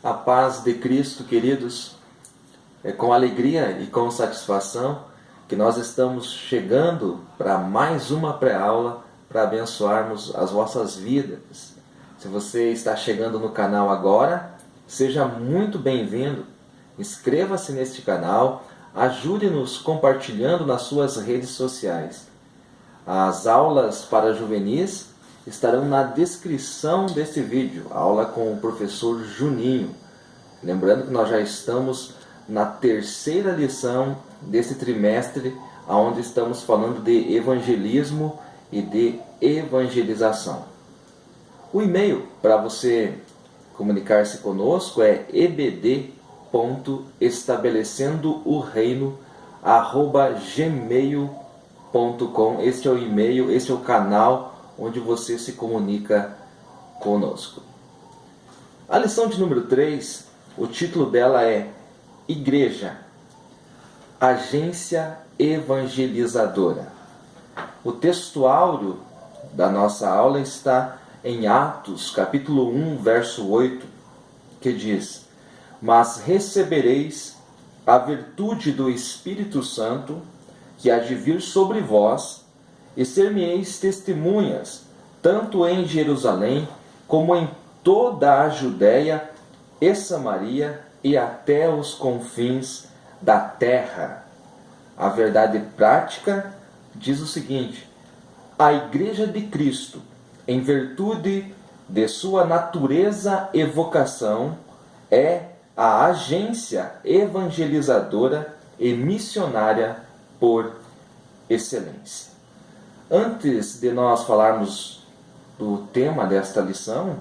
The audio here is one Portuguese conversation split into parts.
A paz de Cristo, queridos. É com alegria e com satisfação que nós estamos chegando para mais uma pré-aula para abençoarmos as vossas vidas. Se você está chegando no canal agora, seja muito bem-vindo. Inscreva-se neste canal, ajude-nos compartilhando nas suas redes sociais. As aulas para juvenis estarão na descrição deste vídeo, a aula com o professor Juninho. Lembrando que nós já estamos na terceira lição desse trimestre, onde estamos falando de evangelismo e de evangelização. O e-mail para você comunicar-se conosco é ebd.estabelecendooreino@gmail.com. Este é o e-mail, este é o canal onde você se comunica conosco. A lição de número 3, o título dela é Igreja, Agência Evangelizadora. O texto áureo da nossa aula está em Atos, capítulo 1, verso 8, que diz: Mas recebereis a virtude do Espírito Santo, que há de vir sobre vós, e ser-me-eis testemunhas, tanto em Jerusalém, como em toda a Judéia e Samaria, e até os confins da terra. A verdade prática diz o seguinte: a Igreja de Cristo, em virtude de sua natureza e vocação, é a agência evangelizadora e missionária por excelência. Antes de nós falarmos do tema desta lição,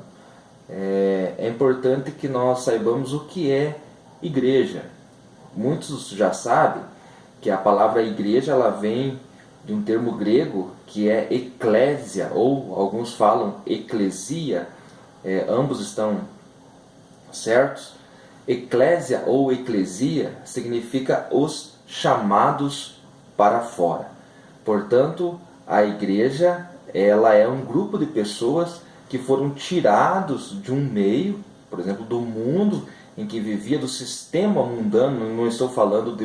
é importante que nós saibamos o que é igreja. Muitos já sabem que a palavra igreja ela vem de um termo grego que é eclésia, ou alguns falam eclesia, ambos estão certos. Eclésia ou eclesia significa os chamados para fora. Portanto, a igreja ela é um grupo de pessoas que foram tirados de um meio, por exemplo, do mundo em que vivia, do sistema mundano. Não estou falando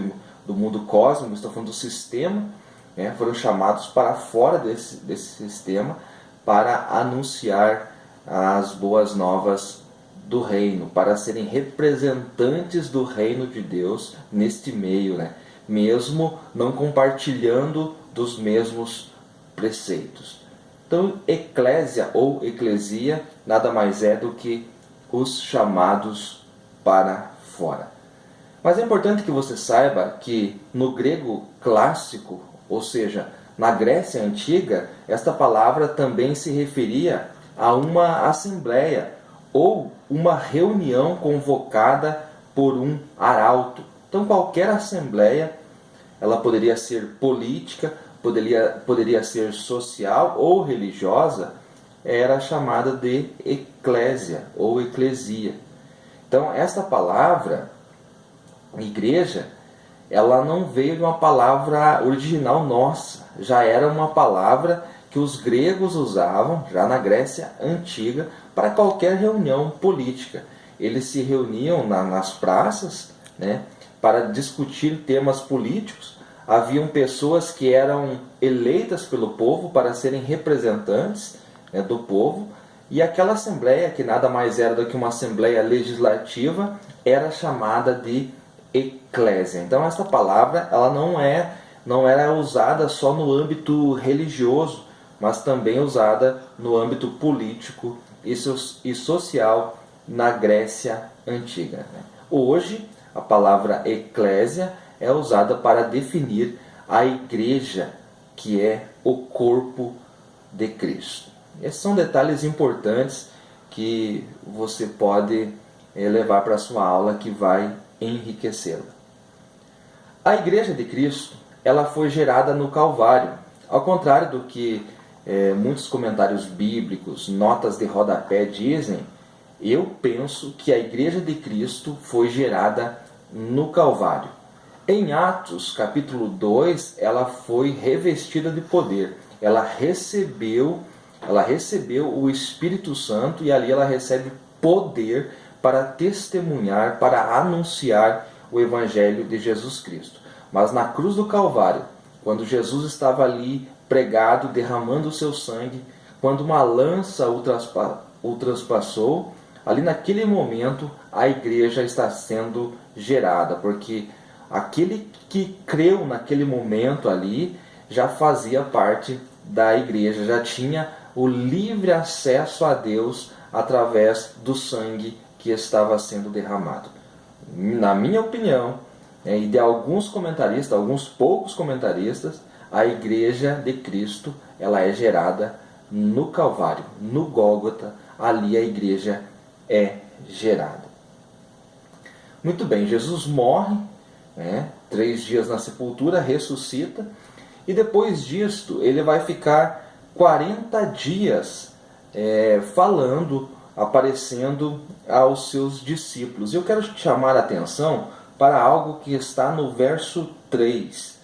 do mundo cósmico, estou falando do sistema. Foram chamados para fora desse sistema para anunciar as boas novas do reino, para serem representantes do reino de Deus neste meio, mesmo não compartilhando dos mesmos preceitos. Então, eclésia ou eclesia nada mais é do que os chamados para fora. Mas é importante que você saiba que no grego clássico, ou seja, na Grécia Antiga, esta palavra também se referia a uma assembleia ou uma reunião convocada por um arauto. Então, qualquer assembleia, ela poderia ser política, poderia ser social ou religiosa, era chamada de eclésia ou eclesia. Então, esta palavra, igreja, ela não veio de uma palavra original nossa, já era uma palavra que os gregos usavam, já na Grécia Antiga, para qualquer reunião política. Eles se reuniam nas praças, para discutir temas políticos. Haviam pessoas que eram eleitas pelo povo para serem representantes do povo, e aquela assembleia, que nada mais era do que uma assembleia legislativa, era chamada de eclésia. Então essa palavra ela não era usada só no âmbito religioso, mas também usada no âmbito político e social na Grécia Antiga. Hoje a palavra eclésia é usada para definir a igreja, que é o corpo de Cristo. Esses são detalhes importantes que você pode levar para a sua aula, que vai enriquecê-la. A Igreja de Cristo ela foi gerada no Calvário. Ao contrário do que muitos comentários bíblicos, notas de rodapé dizem, eu penso que a Igreja de Cristo foi gerada no Calvário. Em Atos, capítulo 2, ela foi revestida de poder. Ela recebeu o Espírito Santo, e ali ela recebe poder para testemunhar, para anunciar o Evangelho de Jesus Cristo. Mas na cruz do Calvário, quando Jesus estava ali pregado, derramando o seu sangue, quando uma lança o transpassou, ali naquele momento a igreja está sendo gerada, porque aquele que creu naquele momento ali já fazia parte da igreja, já tinha o livre acesso a Deus através do sangue que estava sendo derramado. Na minha opinião, e de alguns comentaristas, alguns poucos comentaristas, a igreja de Cristo, ela é gerada no Calvário, no Gólgota, ali a igreja é gerada. Muito bem, Jesus morre, 3 dias na sepultura, ressuscita, e depois disto ele vai ficar 40 dias falando, aparecendo aos seus discípulos. Eu quero chamar a atenção para algo que está no verso 3.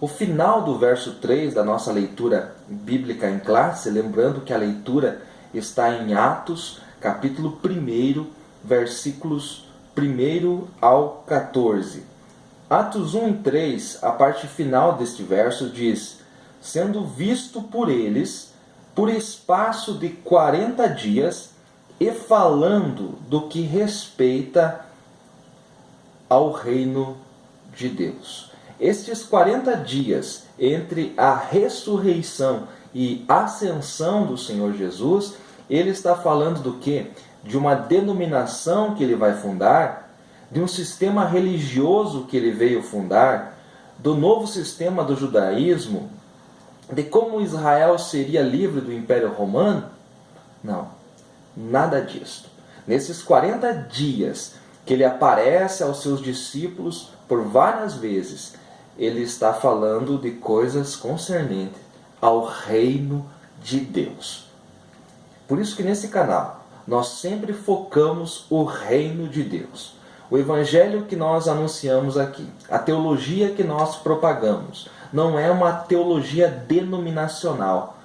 O final do verso 3 da nossa leitura bíblica em classe, lembrando que a leitura está em Atos, capítulo 1, versículos 1 ao 14. Atos 1 e 3, a parte final deste verso diz: sendo visto por eles por espaço de 40 dias e falando do que respeita ao reino de Deus. Estes 40 dias entre a ressurreição e ascensão do Senhor Jesus, ele está falando do quê? De uma denominação que ele vai fundar, de um sistema religioso que ele veio fundar, do novo sistema do judaísmo, de como Israel seria livre do Império Romano? Não, nada disso. Nesses 40 dias que ele aparece aos seus discípulos por várias vezes, ele está falando de coisas concernentes ao reino de Deus. Por isso que nesse canal nós sempre focamos o reino de Deus. O evangelho que nós anunciamos aqui, a teologia que nós propagamos, não é uma teologia denominacional.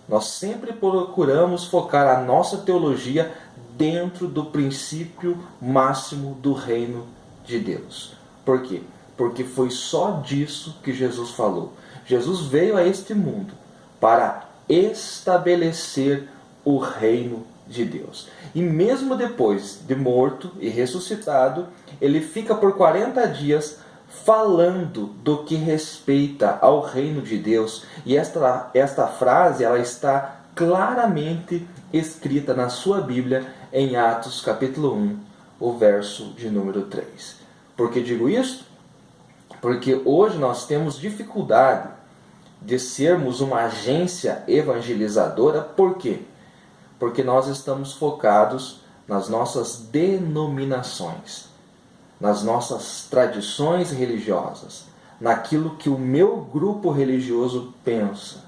Nós sempre procuramos focar a nossa teologia dentro do princípio máximo do reino de Deus. Por quê? Porque foi só disso que Jesus falou. Jesus veio a este mundo para estabelecer o reino de Deus. E mesmo depois de morto e ressuscitado, ele fica por 40 dias falando do que respeita ao reino de Deus. E esta frase ela está claramente escrita na sua Bíblia em Atos capítulo 1, o verso de número 3. Por que digo isso? Porque hoje nós temos dificuldade de sermos uma agência evangelizadora. Por quê? Porque nós estamos focados nas nossas denominações, nas nossas tradições religiosas, naquilo que o meu grupo religioso pensa.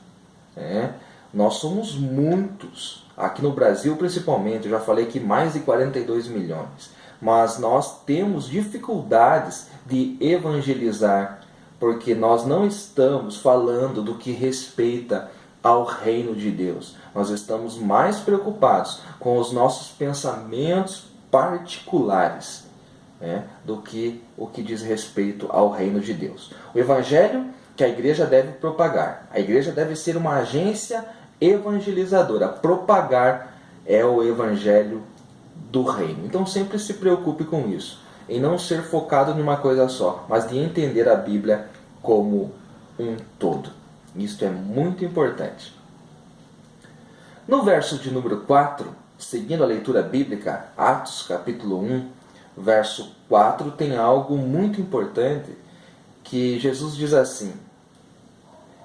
Nós somos muitos, aqui no Brasil principalmente, eu já falei que mais de 42 milhões, mas nós temos dificuldades de evangelizar, porque nós não estamos falando do que respeita ao reino de Deus. Nós estamos mais preocupados com os nossos pensamentos particulares, do que o que diz respeito ao reino de Deus. O evangelho que a igreja deve propagar. A igreja deve ser uma agência evangelizadora. Propagar é o evangelho do reino. Então sempre se preocupe com isso, em não ser focado em uma coisa só, mas de entender a Bíblia como um todo. Isto é muito importante. No verso de número 4, seguindo a leitura bíblica, Atos capítulo 1, verso 4, tem algo muito importante que Jesus diz assim,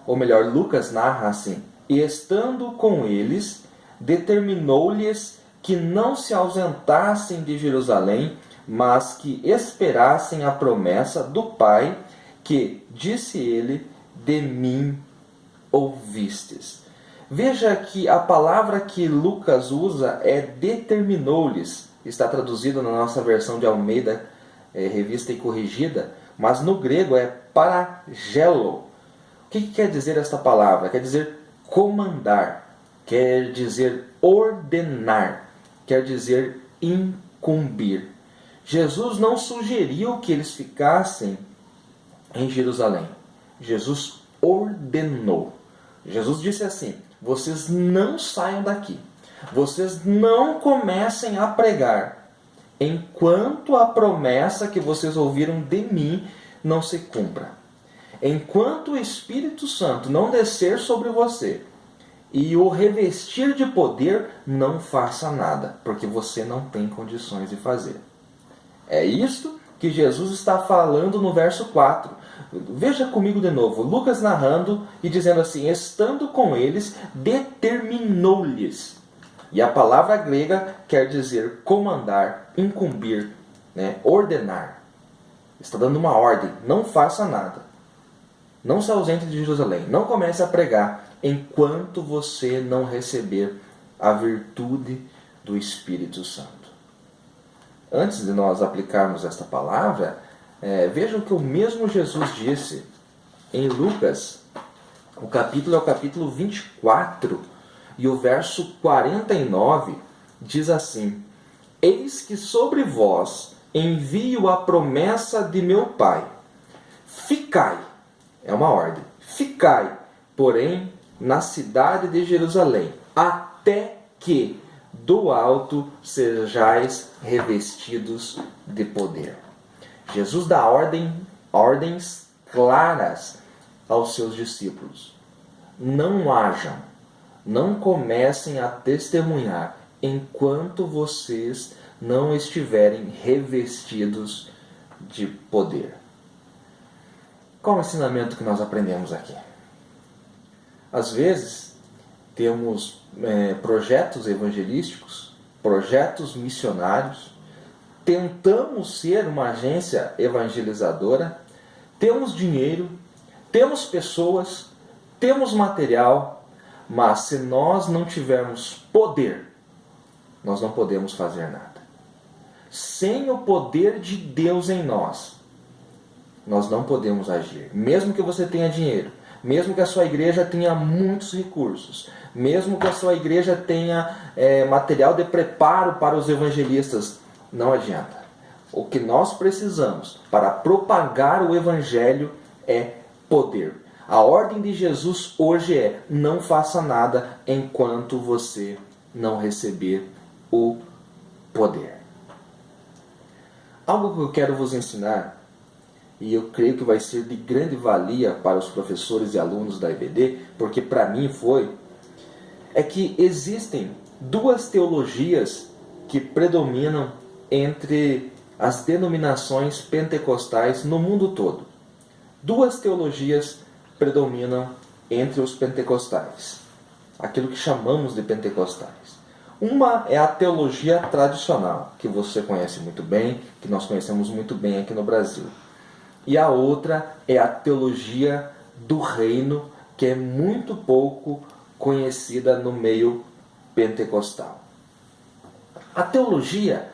ou melhor, Lucas narra assim: e estando com eles, determinou-lhes que não se ausentassem de Jerusalém, mas que esperassem a promessa do Pai, que, disse ele, de mim ouvistes. Veja que a palavra que Lucas usa é determinou-lhes. Está traduzido na nossa versão de Almeida, revista e corrigida, mas no grego é paragelo. O que quer dizer esta palavra? Quer dizer comandar, quer dizer ordenar, quer dizer incumbir. Jesus não sugeriu que eles ficassem em Jerusalém. Jesus ordenou. Jesus disse assim: vocês não saiam daqui. Vocês não comecem a pregar enquanto a promessa que vocês ouviram de mim não se cumpra. Enquanto o Espírito Santo não descer sobre você e o revestir de poder, não faça nada, porque você não tem condições de fazer. É isto que Jesus está falando no verso 4. Veja comigo de novo, Lucas narrando e dizendo assim: estando com eles, determinou-lhes. E a palavra grega quer dizer comandar, incumbir, ordenar. Está dando uma ordem: não faça nada. Não se ausente de Jerusalém. Não comece a pregar enquanto você não receber a virtude do Espírito Santo. Antes de nós aplicarmos esta palavra, vejam que o mesmo Jesus disse em Lucas, o capítulo é o capítulo 24, e o verso 49 diz assim: eis que sobre vós envio a promessa de meu Pai. Ficai, é uma ordem, ficai, porém, na cidade de Jerusalém, até que do alto sejais revestidos de poder. Jesus dá ordens claras aos seus discípulos. Não hajam, não comecem a testemunhar enquanto vocês não estiverem revestidos de poder. Qual é o ensinamento que nós aprendemos aqui? Às vezes, temos projetos evangelísticos, projetos missionários, tentamos ser uma agência evangelizadora, temos dinheiro, temos pessoas, temos material, mas se nós não tivermos poder, nós não podemos fazer nada. Sem o poder de Deus em nós, nós não podemos agir. Mesmo que você tenha dinheiro, mesmo que a sua igreja tenha muitos recursos, mesmo que a sua igreja tenha material de preparo para os evangelistas, não adianta. O que nós precisamos para propagar o evangelho é poder. A ordem de Jesus hoje é: não faça nada enquanto você não receber o poder. Algo que eu quero vos ensinar, e eu creio que vai ser de grande valia para os professores e alunos da IBD, porque para mim foi, é que existem duas teologias que predominam entre as denominações pentecostais no mundo todo. Duas teologias predominam entre os pentecostais, aquilo que chamamos de pentecostais. Uma é a teologia tradicional, que você conhece muito bem, que nós conhecemos muito bem aqui no Brasil. E a outra é a teologia do reino, que é muito pouco conhecida no meio pentecostal. A teologia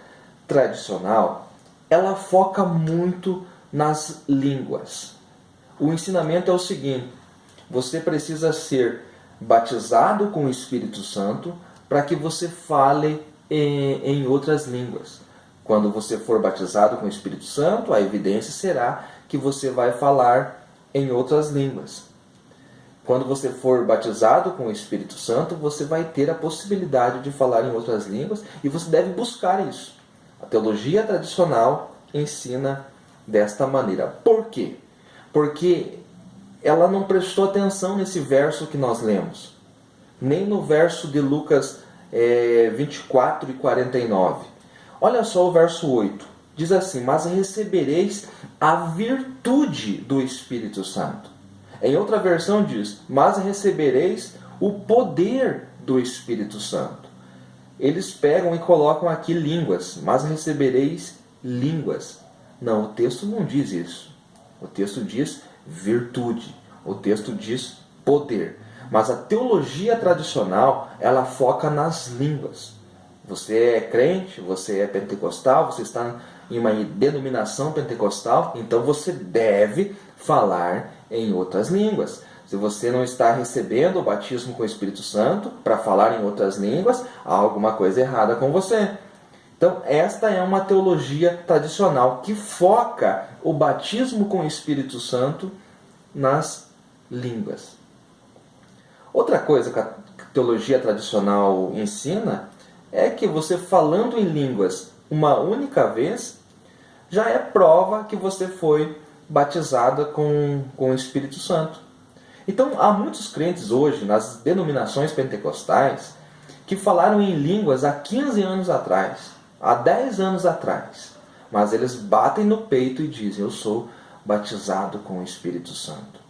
tradicional, ela foca muito nas línguas. O ensinamento é o seguinte: você precisa ser batizado com o Espírito Santo para que você fale em outras línguas. Quando você for batizado com o Espírito Santo, a evidência será que você vai falar em outras línguas. Quando você for batizado com o Espírito Santo, você vai ter a possibilidade de falar em outras línguas e você deve buscar isso. A teologia tradicional ensina desta maneira. Por quê? Porque ela não prestou atenção nesse verso que nós lemos, nem no verso de Lucas 24 e 49. Olha só o verso 8. Diz assim: mas recebereis a virtude do Espírito Santo. Em outra versão diz: mas recebereis o poder do Espírito Santo. Eles pegam e colocam aqui línguas, mas recebereis línguas. Não, o texto não diz isso. O texto diz virtude. O texto diz poder. Mas a teologia tradicional, ela foca nas línguas. Você é crente, você é pentecostal, você está em uma denominação pentecostal, então você deve falar em outras línguas. Se você não está recebendo o batismo com o Espírito Santo para falar em outras línguas, há alguma coisa errada com você. Então, esta é uma teologia tradicional que foca o batismo com o Espírito Santo nas línguas. Outra coisa que a teologia tradicional ensina é que você falando em línguas uma única vez já é prova que você foi batizado com o Espírito Santo. Então, há muitos crentes hoje nas denominações pentecostais que falaram em línguas há 15 anos atrás, há 10 anos atrás, mas eles batem no peito e dizem: eu sou batizado com o Espírito Santo.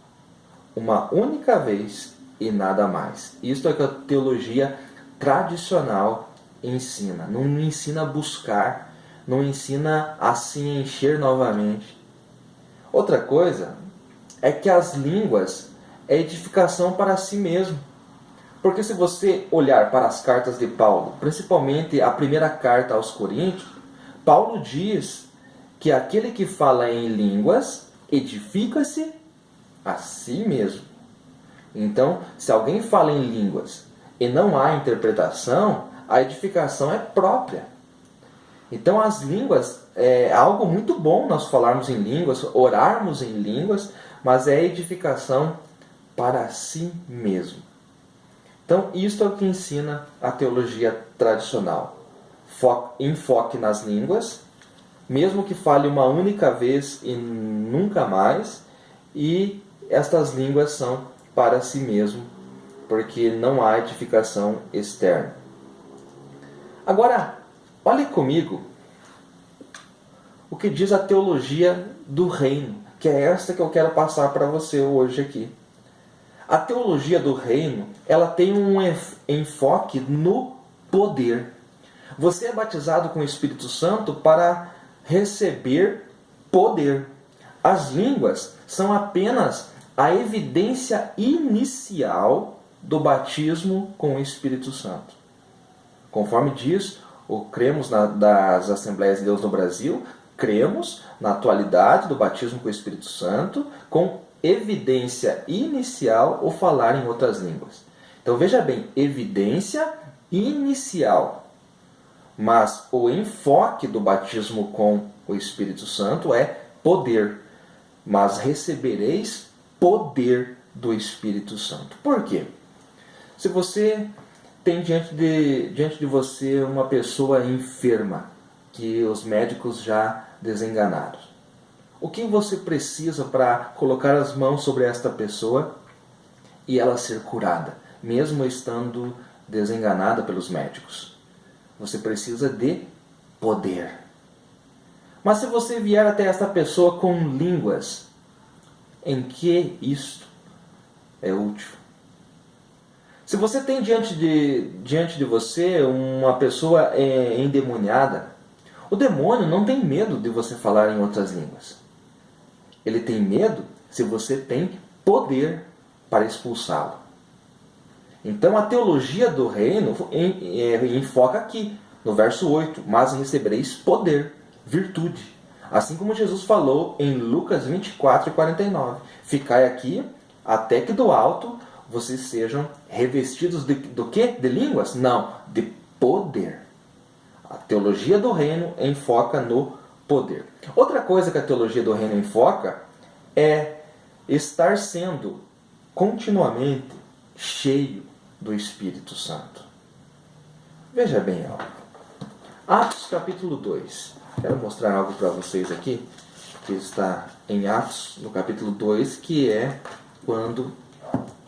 Uma única vez e nada mais. Isto é que a teologia tradicional ensina. Não ensina a buscar, não ensina a se encher novamente. Outra coisa é que as línguas é edificação para si mesmo. Porque se você olhar para as cartas de Paulo, principalmente a primeira carta aos Coríntios, Paulo diz que aquele que fala em línguas edifica-se a si mesmo. Então, se alguém fala em línguas e não há interpretação, a edificação é própria. Então, as línguas é algo muito bom nós falarmos em línguas, orarmos em línguas, mas é edificação para si mesmo. Então, isto é o que ensina a teologia tradicional. Enfoque nas línguas, mesmo que fale uma única vez e nunca mais, e estas línguas são para si mesmo, porque não há edificação externa. Agora, olhe comigo o que diz a teologia do reino, que é esta que eu quero passar para você hoje aqui. A teologia do reino, ela tem um enfoque no poder. Você é batizado com o Espírito Santo para receber poder. As línguas são apenas a evidência inicial do batismo com o Espírito Santo. Conforme diz, cremos das Assembleias de Deus no Brasil, cremos na atualidade do batismo com o Espírito Santo com evidência inicial ou falar em outras línguas. Então veja bem, evidência inicial. Mas o enfoque do batismo com o Espírito Santo é poder. Mas recebereis poder do Espírito Santo. Por quê? Se você tem diante de você uma pessoa enferma, que os médicos já desenganaram, o que você precisa para colocar as mãos sobre esta pessoa e ela ser curada, mesmo estando desenganada pelos médicos? Você precisa de poder. Mas se você vier até esta pessoa com línguas, em que isto é útil? Se você tem diante de você uma pessoa endemoniada, o demônio não tem medo de você falar em outras línguas. Ele tem medo se você tem poder para expulsá-lo. Então a teologia do reino enfoca aqui, no verso 8, mas recebereis poder, virtude. Assim como Jesus falou em Lucas 24:49. Ficai aqui até que do alto vocês sejam revestidos do quê? De línguas? Não, de poder. A teologia do reino enfoca no poder. Outra coisa que a teologia do reino enfoca é estar sendo continuamente cheio do Espírito Santo. Veja bem algo. Atos capítulo 2. Quero mostrar algo para vocês aqui, que está em Atos, no capítulo 2, que é quando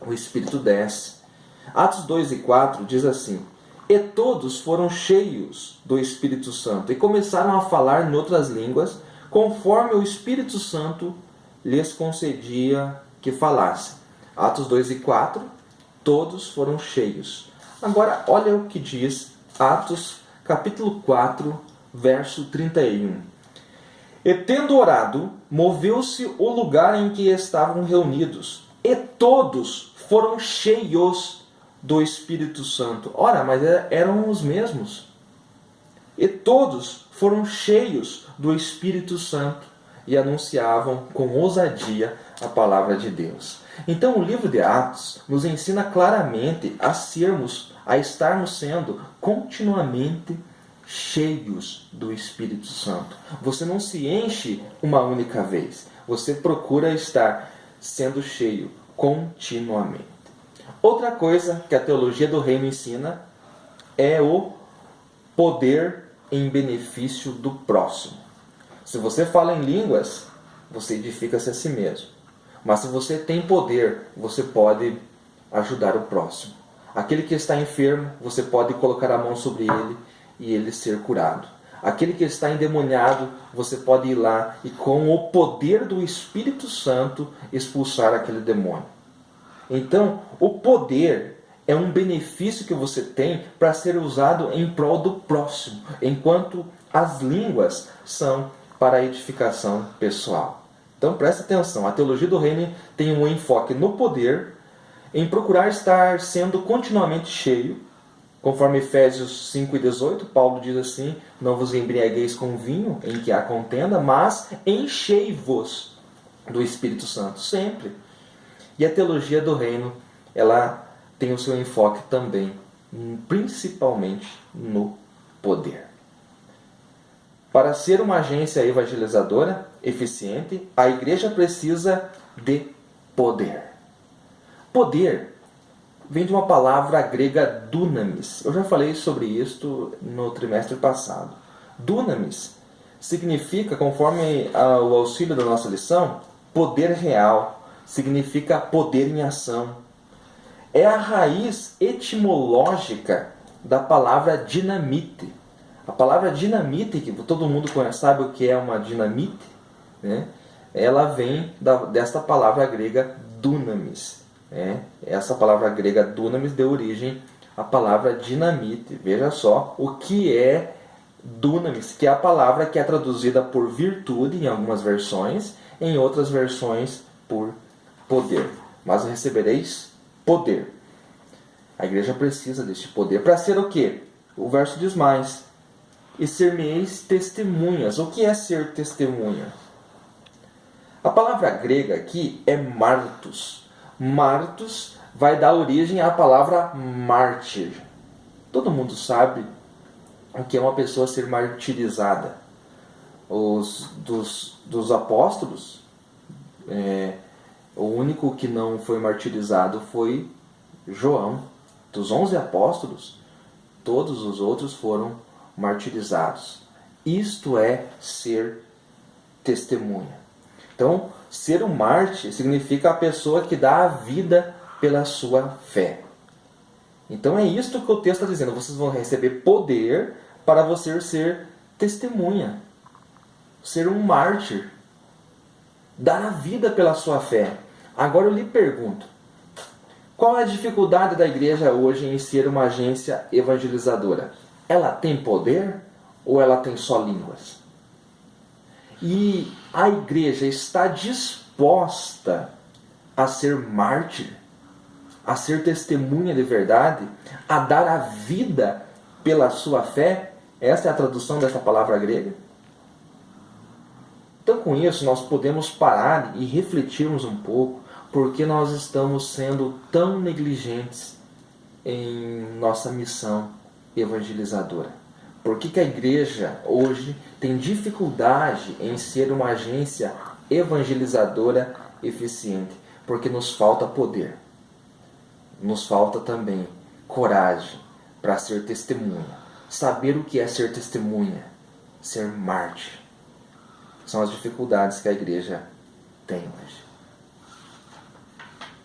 o Espírito desce. Atos 2:4 diz assim: E todos foram cheios do Espírito Santo e começaram a falar em outras línguas, conforme o Espírito Santo lhes concedia que falassem. Atos 2:4, todos foram cheios. Agora, olha o que diz Atos capítulo 4, verso 31. E tendo orado, moveu-se o lugar em que estavam reunidos, e todos foram cheios do Espírito Santo. Ora, mas eram os mesmos. E todos foram cheios do Espírito Santo e anunciavam com ousadia a palavra de Deus. Então o livro de Atos nos ensina claramente a estarmos sendo continuamente cheios do Espírito Santo. Você não se enche uma única vez. Você procura estar sendo cheio continuamente. Outra coisa que a teologia do reino ensina é o poder em benefício do próximo. Se você fala em línguas, você edifica-se a si mesmo. Mas se você tem poder, você pode ajudar o próximo. Aquele que está enfermo, você pode colocar a mão sobre ele e ele ser curado. Aquele que está endemoniado, você pode ir lá e com o poder do Espírito Santo expulsar aquele demônio. Então, o poder é um benefício que você tem para ser usado em prol do próximo, enquanto as línguas são para a edificação pessoal. Então, presta atenção, a teologia do reino tem um enfoque no poder, em procurar estar sendo continuamente cheio. Conforme Efésios 5:18, Paulo diz assim: não vos embriagueis com vinho, em que há contenda, mas enchei-vos do Espírito Santo, sempre. E a teologia do reino, ela tem o seu enfoque também, principalmente no poder. Para ser uma agência evangelizadora eficiente, a igreja precisa de poder. Poder vem de uma palavra grega dunamis. Eu já falei sobre isso no trimestre passado. Dunamis significa, conforme o auxílio da nossa lição, poder real, significa poder em ação. É a raiz etimológica da palavra dinamite. A palavra dinamite, que todo mundo conhece, sabe o que é uma dinamite, né? Ela vem desta palavra grega dunamis. Essa palavra grega dunamis deu origem à palavra dinamite. Veja só o que é dunamis, que é a palavra que é traduzida por virtude em algumas versões, em outras versões por poder. Mas recebereis poder. A igreja precisa deste poder para ser o quê? O verso diz mais: e ser-me-eis testemunhas. O que é ser testemunha? A palavra grega aqui é martos. Martos vai dar origem à palavra mártir. Todo mundo sabe o que é uma pessoa ser martirizada. Dos apóstolos, o único que não foi martirizado foi João. Dos 11 apóstolos, todos os outros foram martirizados. Isto é ser testemunha. Então, ser um mártir significa a pessoa que dá a vida pela sua fé. Então é isto que o texto está dizendo. Vocês vão receber poder para você ser testemunha. Ser um mártir. Dar a vida pela sua fé. Agora eu lhe pergunto: qual é a dificuldade da igreja hoje em ser uma agência evangelizadora? Ela tem poder ou ela tem só línguas? E a igreja está disposta a ser mártir, a ser testemunha de verdade, a dar a vida pela sua fé? Essa é a tradução dessa palavra grega. Então, com isso, nós podemos parar e refletirmos um pouco porque nós estamos sendo tão negligentes em nossa missão evangelizadora. Por que a igreja hoje tem dificuldade em ser uma agência evangelizadora eficiente? Porque nos falta poder. Nos falta também coragem para ser testemunha. Saber o que é ser testemunha. Ser mártir. São as dificuldades que a igreja tem hoje.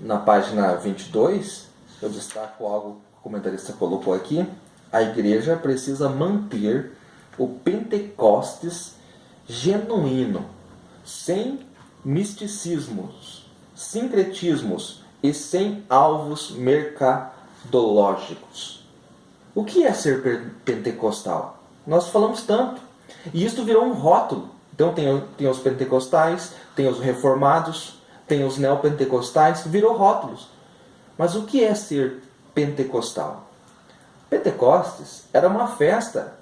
Na página 22, eu destaco algo que o comentarista colocou aqui. A igreja precisa manter o Pentecostes genuíno, sem misticismos, sincretismos e sem alvos mercadológicos. O que é ser pentecostal? Nós falamos tanto. E isto virou um rótulo. Então tem os pentecostais, tem os reformados, tem os neopentecostais, virou rótulos. Mas o que é ser pentecostal? Pentecostes era uma festa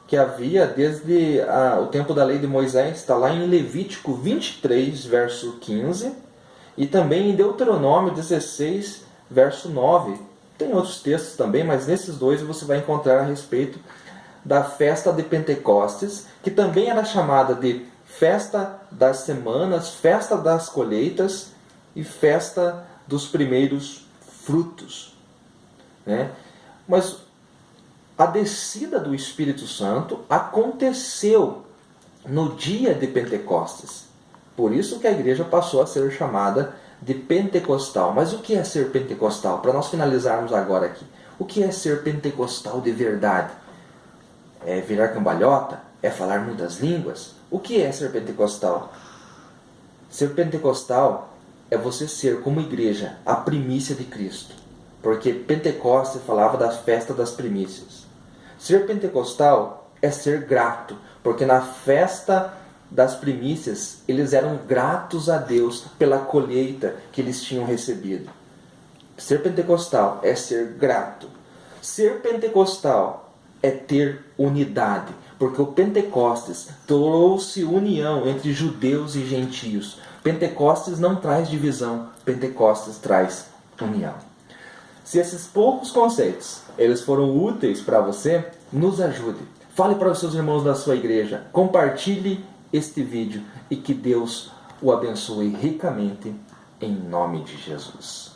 que havia desde o tempo da lei de Moisés, está lá em Levítico 23, verso 15, e também em Deuteronômio 16, verso 9. Tem outros textos também, mas nesses dois você vai encontrar a respeito da festa de Pentecostes, que também era chamada de festa das semanas, festa das colheitas e festa dos primeiros frutos, né? Mas a descida do Espírito Santo aconteceu no dia de Pentecostes. Por isso que a igreja passou a ser chamada de pentecostal. Mas o que é ser pentecostal? Para nós finalizarmos agora aqui. O que é ser pentecostal de verdade? É virar cambalhota? É falar muitas línguas? O que é ser pentecostal? Ser pentecostal é você ser, como igreja, a primícia de Cristo. Porque Pentecostes falava da festa das primícias. Ser pentecostal é ser grato, porque na festa das primícias eles eram gratos a Deus pela colheita que eles tinham recebido. Ser pentecostal é ser grato. Ser pentecostal é ter unidade, porque o Pentecostes trouxe união entre judeus e gentios. Pentecostes não traz divisão, Pentecostes traz união. Se esses poucos conceitos eles foram úteis para você, nos ajude. Fale para os seus irmãos da sua igreja, compartilhe este vídeo e que Deus o abençoe ricamente em nome de Jesus.